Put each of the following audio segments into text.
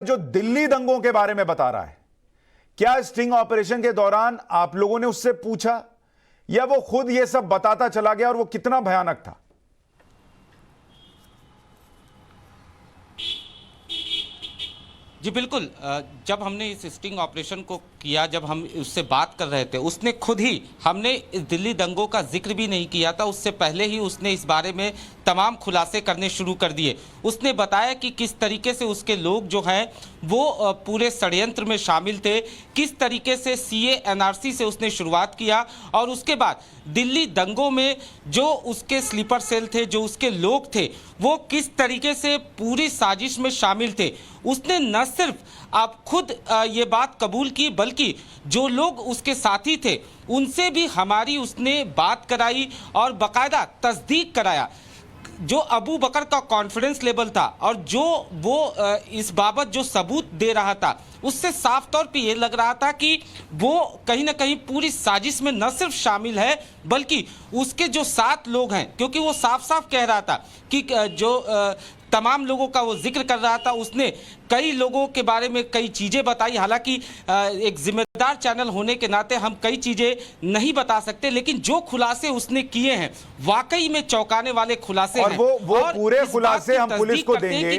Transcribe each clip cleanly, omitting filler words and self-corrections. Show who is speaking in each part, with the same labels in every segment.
Speaker 1: जो दिल्ली दंगों के बारे में बता रहा है, क्या स्टिंग ऑपरेशन के दौरान आप लोगों ने उससे पूछा या वो खुद ये सब बताता चला गया और वो कितना भयानक था?
Speaker 2: जी बिल्कुल। जब हमने इस स्टिंग ऑपरेशन को किया, जब हम उससे बात कर रहे थे, उसने खुद ही, हमने इस दिल्ली दंगों का जिक्र भी नहीं किया था, उससे पहले ही उसने इस बारे में तमाम खुलासे करने शुरू कर दिए। उसने बताया कि किस तरीके से उसके लोग जो हैं वो पूरे षड्यंत्र में शामिल थे, किस तरीके से सीए एनआरसी से उसने शुरुआत किया और उसके बाद दिल्ली दंगों में जो उसके स्लीपर सेल थे, जो उसके लोग थे, वो किस तरीके से पूरी साजिश में शामिल थे। उसने न सिर्फ आप खुद ये बात कबूल की, बल्कि जो लोग उसके साथी थे उनसे भी हमारी उसने बात कराई और बाकायदा तस्दीक कराया। जो अबू बकर का कॉन्फिडेंस लेवल था और जो वो इस बाबत जो सबूत दे रहा था, उससे साफ तौर पे ये लग रहा था कि वो कहीं ना कहीं पूरी साजिश में न सिर्फ शामिल है, बल्कि उसके जो 7 लोग हैं, क्योंकि वो साफ साफ कह रहा था कि जो तमाम लोगों का वो जिक्र कर रहा था, उसने कई लोगों के बारे में कई चीज़ें बताई। हालांकि एक जिम्मेदार चैनल होने के नाते हम कई चीज़ें नहीं बता सकते, लेकिन जो खुलासे उसने किए हैं वाकई में चौंकाने वाले खुलासे
Speaker 1: और
Speaker 2: हैं।
Speaker 1: वो पूरे खुलासे हम पुलिस को देंगे,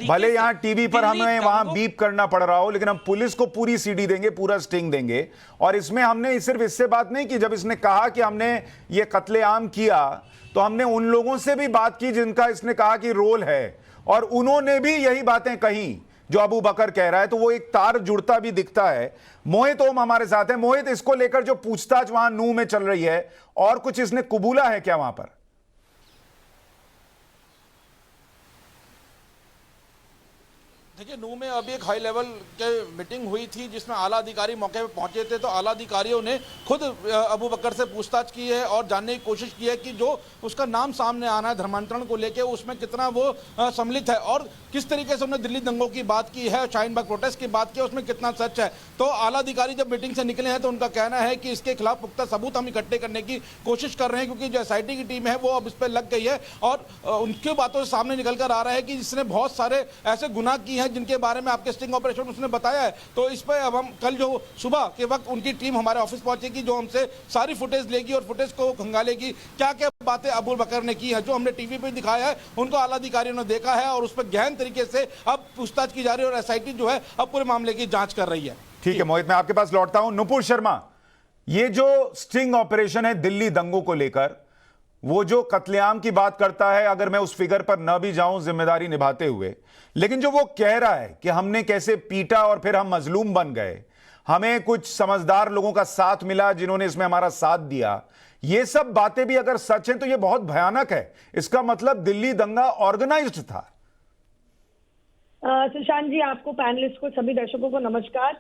Speaker 1: भले यहाँ टीवी पर हमें वहां बीप करना पड़ रहा हो, लेकिन हम पुलिस को पूरी सीडी देंगे, पूरा स्टिंग देंगे। और इसमें हमने सिर्फ इससे बात नहीं की, जब इसने कहा कि हमने ये कत्लेआम किया तो हमने उन लोगों से भी बात की जिनका इसने कहा कि रोल है, और उन्होंने भी यही बातें कही जो अबू बकर कह रहा है। तो वो एक तार जुड़ता भी दिखता है। मोहित ओम हमारे साथ है। मोहित, इसको लेकर जो पूछताछ वहां नूह में चल रही है, और कुछ इसने कबूला है क्या वहां पर?
Speaker 3: देखिए, नूह में अभी एक हाई लेवल के मीटिंग हुई थी जिसमें आला अधिकारी मौके पे पहुंचे थे। तो आला अधिकारियों ने खुद अबू बकर से पूछताछ की है और जानने की कोशिश की है कि जो उसका नाम सामने आना है धर्मांतरण को लेके, उसमें कितना वो सम्मिलित है और किस तरीके से उन्होंने दिल्ली दंगों की बात की है, शाहीन बाग प्रोटेस्ट की बात की है, उसमें कितना सच है। तो आला अधिकारी जब मीटिंग से निकले हैं तो उनका कहना है कि इसके खिलाफ पुख्ता सबूत हम इकट्ठे करने की कोशिश कर रहे हैं, क्योंकि जो एसआईटी की टीम है वो अब इस पर लग गई है और उनकी बातों से सामने निकल कर आ रहा है कि इसने बहुत सारे ऐसे गुनाह किए हैं जिनके बारे में आपके स्टिंग ऑपरेशन उसने बताया है। तो इस पर अब हम कल जो सुबह के वक्त उनकी टीम हमारे ऑफिस पहुंचेगी, जो हमसे सारी फुटेज लेगी और फुटेज को खंगालेगी, क्या क्या बातें अबू बकर ने की है, जो हमने टीवी पे दिखाया है उनको आला अधिकारियों ने देखा है और उस पर गहन तरीके से अब पूछताछ की जा रही है और एसआईटी जो है अब पूरे मामले की जांच कर रही है।
Speaker 1: ठीक है मोहित, मैं आपके पास लौटता हूं। नुपुर शर्मा, ये जो स्टिंग ऑपरेशन है दिल्ली दंगों को लेकर, वो जो कत्लेआम की बात करता है, अगर मैं उस फिगर पर न भी जाऊं जिम्मेदारी निभाते हुए, लेकिन जो वो कह रहा है कि हमने कैसे पीटा और फिर हम मजलूम बन गए, हमें कुछ समझदार लोगों का साथ मिला जिन्होंने इसमें हमारा साथ दिया, ये सब बातें भी अगर सच हैं तो ये बहुत भयानक है। इसका मतलब दिल्ली दंगा ऑर्गेनाइज्ड था।
Speaker 4: सुशांत जी, आपको, पैनलिस्ट को, सभी दर्शकों को नमस्कार।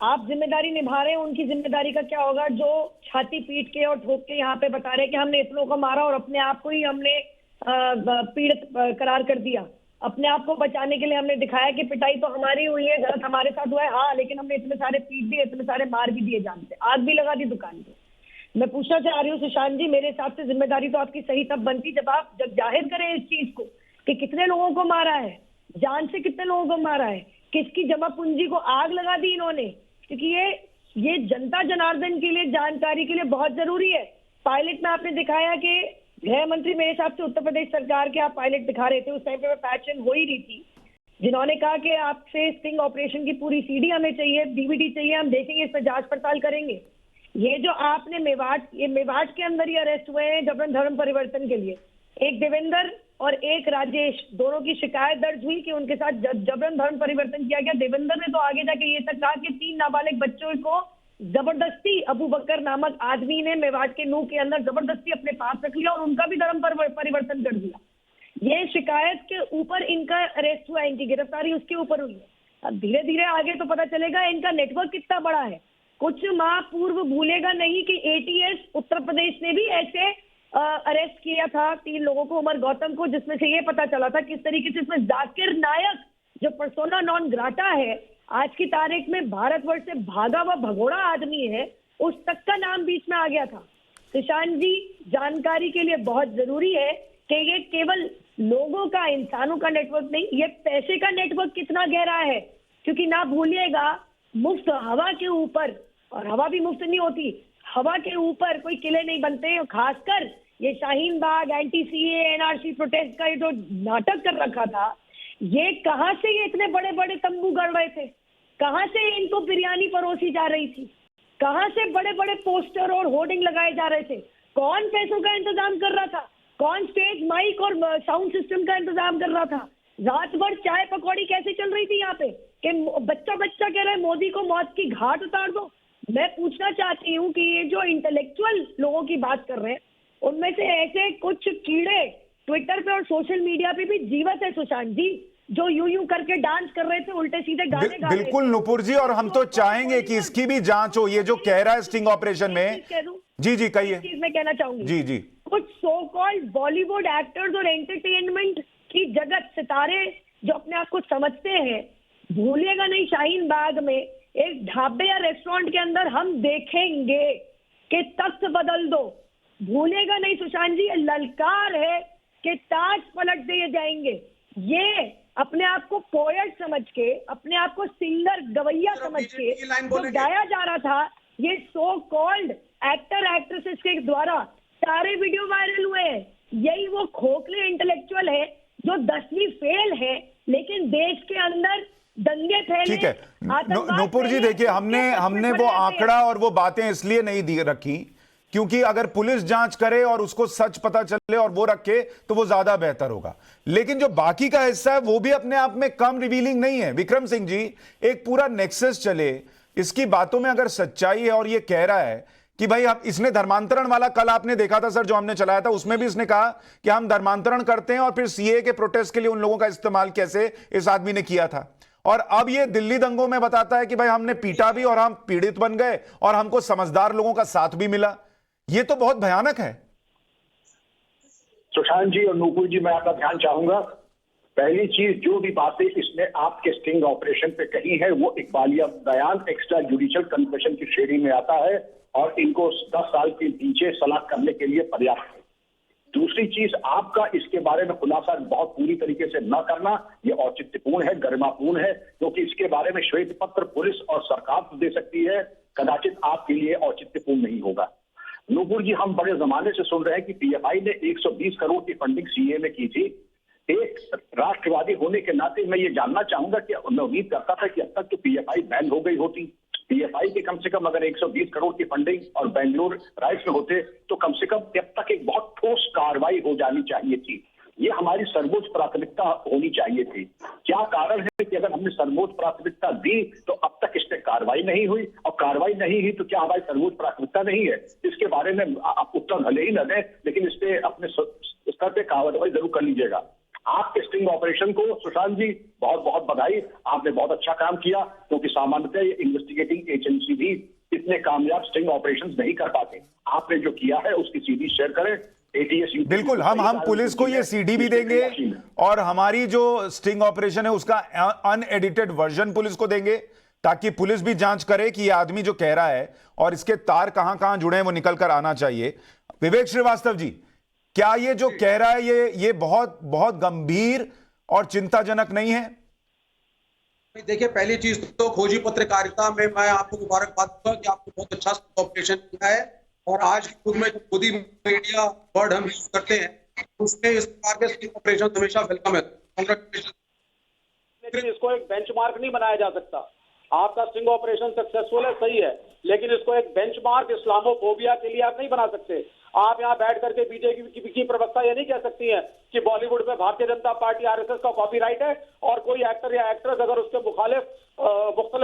Speaker 4: आप जिम्मेदारी निभा रहे हैं, उनकी जिम्मेदारी का क्या होगा जो छाती पीट के और ठोक के यहाँ पे बता रहे हैं कि हमने इतनों को मारा और अपने आप को ही हमने पीड़ित करार कर दिया। अपने आप को बचाने के लिए हमने दिखाया कि पिटाई तो हमारी हुई है, गलत हमारे साथ हुआ है, हाँ, लेकिन हमने इतने सारे पीट दिए, इतने सारे मार भी दिए, जान से आग भी लगा दी दुकान पे। मैं पूछना चाह रही हूँ सुशांत जी, मेरे हिसाब से जिम्मेदारी तो आपकी सही तब बनती जब आप जाहिर करें इस चीज को कि कितने लोगों को मारा है, जान से कितने लोगों को मारा है, किसकी जमा पूंजी को आग लगा दी इन्होंने, क्योंकि ये जनता जनार्दन के लिए, जानकारी के लिए बहुत जरूरी है। पायलट में आपने दिखाया कि गृह मंत्री, मेरे हिसाब से उत्तर प्रदेश सरकार के आप पायलट दिखा रहे थे, उस टाइम पे मैं पैशन हो ही रही थी, जिन्होंने कहा कि आपसे स्टिंग ऑपरेशन की पूरी सीडी हमें चाहिए, डीवीडी चाहिए, हम देखेंगे, इस पर जांच पड़ताल करेंगे। ये जो आपने मेवाट के अंदर ही अरेस्ट हुए हैं जबरन धर्म परिवर्तन के लिए, एक देवेंद्र और एक राजेश, दोनों की शिकायत दर्ज हुई कि उनके साथ जबरन धर्म परिवर्तन किया गया। देवेंद्र ने तो आगे जाके ये तक कहा कि 3 नाबालिग बच्चों को जबरदस्ती अबू बकर नामक आदमी ने मेवाट के नूह के अंदर जबरदस्ती अपने पास रख लिया और उनका भी धर्म परिवर्तन कर दिया। ये शिकायत के ऊपर इनका अरेस्ट हुआ, इनकी गिरफ्तारी उसके ऊपर हुई है। अब धीरे धीरे आगे तो पता चलेगा इनका नेटवर्क कितना बड़ा है। कुछ माह पूर्व भूलेगा नहीं कि एटीएस उत्तर प्रदेश ने भी ऐसे अरेस्ट किया था 3 लोगों को, उमर गौतम को, जिसमें से ये पता चला था किस तरीके से इसमें जाकिर नायक जो पर्सोना नॉन ग्राटा है, आज की तारीख में भारतवर्ष से भागा हुआ भगोड़ा आदमी है, उस तक का नाम बीच में आ गया था। सुशांत जी, जानकारी के लिए बहुत जरूरी है कि ये केवल लोगों का, इंसानों का नेटवर्क नहीं, ये पैसे का नेटवर्क कितना गहरा है, क्योंकि ना भूलिएगा मुफ्त हवा के ऊपर, और हवा भी मुफ्त नहीं होती, हवा के ऊपर कोई किले नहीं बनते। और खासकर ये Shaheen Bagh anti CA NRC protest का ये जो नाटक कर रखा था, ये कहां से ये इतने बड़े बड़े तंबू गड़ रहे थे, कहां से इनको बिरयानी परोसी जा रही थी, कहां से बड़े बड़े पोस्टर और होर्डिंग लगाए जा रहे थे, कौन पैसों का इंतजाम कर रहा था, कौन स्टेज माइक और साउंड सिस्टम का इंतजाम कर रहा था, रात भर चाय पकौड़ी कैसे चल रही थी यहाँ पे कि बच्चा बच्चा कह रहा है मोदी को मौत की घाट उतार दो। मैं पूछना चाहती हूँ कि ये जो इंटेलेक्चुअल लोगों की बात कर रहे हैं, उनमें से ऐसे कुछ कीड़े ट्विटर पे और सोशल मीडिया पे भी जीवित है सुशांत जी, जो यूं करके डांस कर रहे थे, उल्टे सीधे गाने गा रहे थे।
Speaker 1: बिल्कुल नुपुर जी, और हम तो चाहेंगे कि इसकी भी जांच हो। ये जो कह रहा है स्टिंग ऑपरेशन में, जी जी कहिए।
Speaker 4: चीज मैं कहना चाहूंगी,
Speaker 1: जी जी,
Speaker 4: कुछ सो कॉल्ड बॉलीवुड एक्टर्स और एंटरटेनमेंट की जगत सितारे जो अपने आप को समझते हैं, भूलिएगा नहीं शाहीन बाग में एक ढाबे या रेस्टोरेंट के अंदर हम देखेंगे कि तख्त बदल दो। भूलिएगा नहीं सुशांत जी, ये ललकार है कि ताज पलट दिए जाएंगे। ये अपने आप को पोएट समझ के, अपने आप को सिंगर गवैया समझ के जो गाया जा रहा था, ये सो कॉल्ड एक्टर एक्ट्रेसेस के द्वारा सारे वीडियो वायरल हुए हैं। यही वो खोखले इंटेलेक्चुअल है जो 10वीं फेल है, लेकिन देश के अंदर दंगे फैले।
Speaker 1: ठीक है नुपुर जी, देखिए हमने वो आंकड़ा और वो बातें इसलिए नहीं दी रखी क्योंकि अगर पुलिस जांच करे और उसको सच पता चले और वो रखे तो वो ज्यादा बेहतर होगा। लेकिन जो बाकी का हिस्सा है वो भी अपने आप में कम रिवीलिंग नहीं है। विक्रम सिंह जी, एक पूरा नेक्सस चले, इसकी बातों में अगर सच्चाई है और ये कह रहा है कि भाई हम, इसने धर्मांतरण वाला कल आपने देखा था सर जो हमने चलाया था, उसमें भी इसने कहा कि हम धर्मांतरण करते हैं और फिर सीए के प्रोटेस्ट के लिए उन लोगों का इस्तेमाल कैसे इस आदमी ने किया था। और अब ये दिल्ली दंगों में बताता है कि भाई हमने पीटा भी और हम पीड़ित बन गए और हमको समझदार लोगों का साथ भी मिला। ये तो बहुत भयानक है।
Speaker 5: सुशांत जी और नूपुर जी, मैं आपका ध्यान चाहूंगा। पहली चीज, जो भी बातें इसने आपके स्टिंग ऑपरेशन पे कही है वो इकबालिया बयान एक्स्ट्रा जुडिशियल कन्फेशन की श्रेणी में आता है और इनको 10 साल के पीछे सलाह करने के लिए पर्याप्त है। दूसरी चीज, आपका इसके बारे में खुलासा बहुत पूरी तरीके से न करना ये औचित्यपूर्ण है, गरिमापूर्ण है, क्योंकि इसके बारे में श्वेत पत्र पुलिस और सरकार तो दे सकती है, कदाचित आपके लिए औचित्यपूर्ण नहीं होगा। नूपुर जी, हम बड़े जमाने से सुन रहे हैं कि पीएफआई ने 120 करोड़ की फंडिंग सीए में की थी। एक राष्ट्रवादी होने के नाते मैं ये जानना चाहूंगा कि मैं उम्मीद करता था कि अब तक तो पीएफआई बैन हो गई होती। पीएफआई के कम से कम अगर 120 करोड़ की फंडिंग और बेंगलोर राइट्स में होते तो कम से कम अब तक एक बहुत ठोस कार्रवाई हो जानी चाहिए थी। ये हमारी सर्वोच्च प्राथमिकता होनी चाहिए थी। क्या कारण है कि अगर हमने सर्वोच्च प्राथमिकता दी तो अब तक इस पे कार्रवाई नहीं हुई, और कार्रवाई नहीं हुई तो क्या हमारी सर्वोच्च प्राथमिकता नहीं है? इसके बारे में आप उत्तर भले ही न दें, लेकिन इस पे अपने स्तर पे कार्रवाई जरूर कर लीजिएगा। आपके स्टिंग ऑपरेशन को सुशांत जी बहुत बहुत बधाई, आपने बहुत अच्छा काम किया, क्योंकि सामान्यतः ये इन्वेस्टिगेटिंग एजेंसी भी इतने कामयाब स्टिंग ऑपरेशंस नहीं कर पाते। आपने जो किया है उसकी सीडी शेयर करें।
Speaker 1: बिल्कुल, हम पुलिस को ये सीडी भी देंगे और हमारी जो स्टिंग ऑपरेशन है उसका अनएडिटेड वर्जन पुलिस को देंगे, ताकि पुलिस भी जांच करे कि ये आदमी जो कह रहा है और इसके तार कहां कहां जुड़े हैं वो निकल कर आना चाहिए। विवेक श्रीवास्तव जी, क्या ये जो कह रहा है ये बहुत बहुत गंभीर और चिंताजनक नहीं है?
Speaker 6: देखिए, पहली चीज तो खोजी पत्रकारिता में मैं आपको मुबारकबाद दूंगा कि आपने बहुत अच्छा ऑपरेशन किया है, और आज के युग में जो खुद ही मीडिया वर्ड हम यूज करते हैं उसमें इस प्रकार के ऑपरेशन हमेशा वेलकम है।
Speaker 7: लेकिन इसको एक बेंचमार्क नहीं बनाया जा सकता। आपका स्टिंग ऑपरेशन सक्सेसफुल है, सही है, लेकिन इसको एक बेंचमार्क इस्लामोफोबिया के लिए आप नहीं बना सकते। आप यहाँ बैठ करके बीजेपी की प्रवक्ता ये नहीं कह सकती है कि बॉलीवुड में भारतीय जनता पार्टी आरएसएस का कॉपीराइट है, और कोई एक्टर या एक्ट्रेस अगर उसके मुखालिफ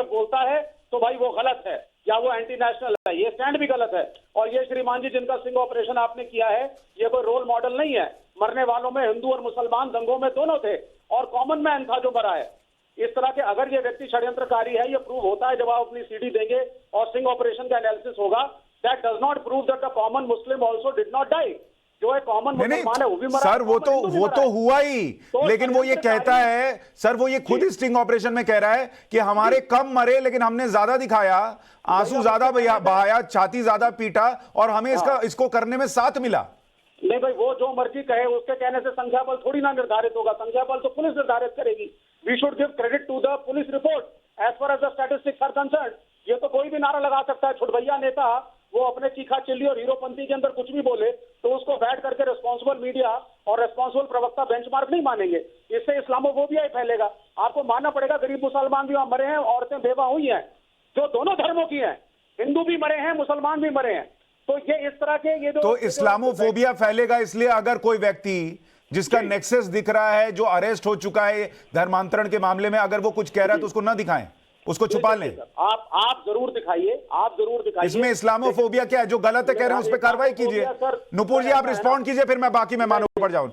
Speaker 7: बोलता है तो भाई वो गलत है या वो एंटी नेशनल है। ये स्टैंड भी गलत है। और ये श्रीमान जी जिनका स्टिंग ऑपरेशन आपने किया है, ये कोई रोल मॉडल नहीं है। मरने वालों में हिंदू और मुसलमान दंगों में दोनों थे, और कॉमन मैन था जो मरा है। इस तरह के अगर ये व्यक्ति षड्यंत्रकारी है, ये प्रूव होता है जब आप अपनी सीडी देंगे और स्टिंग ऑपरेशन का एनालिसिस होगा। That does not prove that the common Muslim also did not die. जो एक कॉमन मुसलमान है वो भी मरा
Speaker 1: सर, वो तो हुआ ही, लेकिन वो ये कहता है सर, वो ये खुद स्टिंग ऑपरेशन में कह रहा है कि हमारे कम मरे लेकिन हमने ज्यादा दिखाया, आंसू ज्यादा बहाया, छाती ज्यादा पीटा और हमें इसको करने में साथ मिला।
Speaker 7: नहीं भाई, वो जो मर्जी कहे, उसके कहने से संख्या बल थोड़ी ना निर्धारित होगा। संख्या बल तो पुलिस निर्धारित करेगी। We should give credit to the police report as far as the statistics are concern, ये तो कोई भी नारा लगा सकता है। छुटभैया नेता वो अपने चीखा चिल्ली और हीरोपंती के अंदर कुछ भी बोले तो उसको बैठ करके रिस्पॉन्सिबल मीडिया और रिस्पॉन्सिबल प्रवक्ता बेंचमार्क नहीं मानेंगे। इससे इस्लामोफोबिया ही फैलेगा। आपको मानना पड़ेगा गरीब मुसलमान भी वहां मरे हैं, औरतें बेवा हुई हैं, जो दोनों धर्मों की हैं, हिंदू भी मरे हैं, मुसलमान भी मरे हैं। तो ये इस तरह के ये जो
Speaker 1: तो इस्लामोफोबिया फैलेगा इसलिए अगर कोई व्यक्ति जिसका नेक्सस दिख रहा है, जो अरेस्ट हो चुका है धर्मांतरण के मामले में, अगर वो कुछ कह रहा है तो उसको ना दिखाएं, उसको छुपा लें।
Speaker 7: आप जरूर दिखाइए, आप जरूर दिखाइए।
Speaker 1: इसमें इस्लामोफोबिया क्या है? जो गलत है कह रहे हैं उस पर कार्रवाई कीजिए। नुपुर जी आप रिस्पॉन्ड कीजिए, फिर मैं बाकी मेहमानों पर जाऊं।